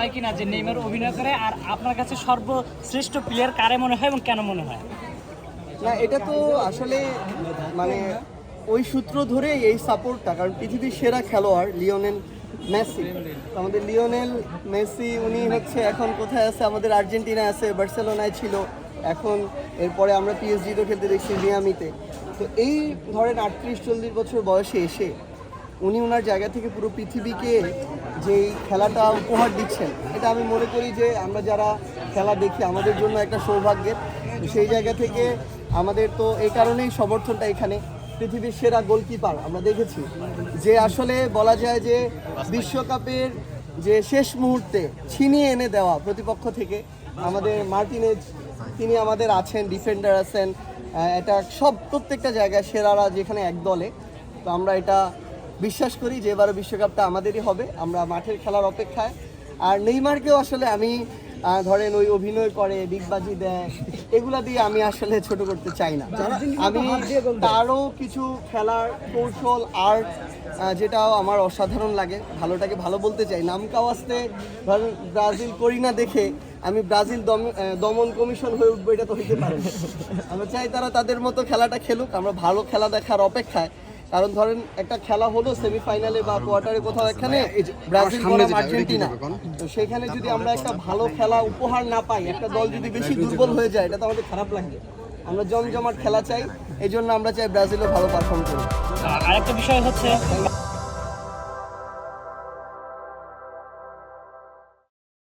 হয় কিনা যে নেইমার অভিনয় করে, আর আপনার কাছে সর্বশ্রেষ্ঠ প্লেয়ার কারে মনে হয় এবং কেন মনে হয়? না, এটা তো আসলে মানে ওই সূত্র ধরে এই সাপোর্টটা, কারণ পৃথিবীর সেরা খেলোয়াড় লিওনেল মেসি। তো আমাদের লিওনেল মেসি উনি হচ্ছে এখন কোথায় আছে, আমাদের আর্জেন্টিনায় আছে, বার্সেলোনায় ছিল, এখন এরপরে আমরা পিএসজিতে খেলতে দেখছি মিয়ামিতে। তো এই ধরেন 38-40 বছর বয়সে এসে উনি ওনার জায়গা থেকে পুরো পৃথিবীকে যেই খেলাটা উপহার দিচ্ছেন, এটা আমি মনে করি যে আমরা যারা খেলা দেখি আমাদের জন্য একটা সৌভাগ্যের। তো সেই জায়গা থেকে আমাদের তো এই কারণেই সমর্থনটা এখানে। পৃথিবীর সেরা গোলকিপার আমরা দেখেছি, যে আসলে বলা যায় যে বিশ্বকাপের যে শেষ মুহূর্তে ছিনিয়ে এনে দেওয়া প্রতিপক্ষ থেকে আমাদের মার্টিনেজ, তিনি আমাদের আছেন, ডিফেন্ডার আছেন, এটা সব প্রত্যেকটা জায়গায় সেরারা যেখানে এক দলে। তো আমরা এটা বিশ্বাস করি যে এবারে বিশ্বকাপটা আমাদেরই হবে, আমরা মাঠের খেলার অপেক্ষায়। আর নেইমারকেও আসলে আমি ধরেন ওই অভিনয় করে, ডিগবাজি দেয়, এগুলা দিয়ে আমি আসলে ছোট করতে চাই না। আমি তারও কিছু খেলার কৌশল, আর্ট, যেটাও আমার অসাধারণ লাগে, ভালোটাকে ভালো বলতে চাই। নাম কাওয়াজতে ধরেন ব্রাজিল করি না দেখে আমি ব্রাজিল দমন কমিশন হয়ে উঠবো, এটা তো হইতে পারে না। আমরা চাই তারা তাদের মতো খেলাটা খেলুক, আমরা ভালো খেলা দেখার অপেক্ষায়। কারণ ধরেন একটা খেলা হলো সেমিফাইনালে বা কোয়ার্টারে কোথাও এখানে ব্রাজিল বনাম আর্জেন্টিনা, তো সেখানে যদি আমরা একটা ভালো খেলা উপহার না পাই, একটা দল যদি বেশি দুর্বল হয়ে যায়, এটা তো আমাদের খারাপ লাগবে। আমরা জমজমাট খেলা চাই, এই জন্য আমরা চাই ব্রাজিলও ভালো পারফর্ম করুক। আরেকটা বিষয় হচ্ছে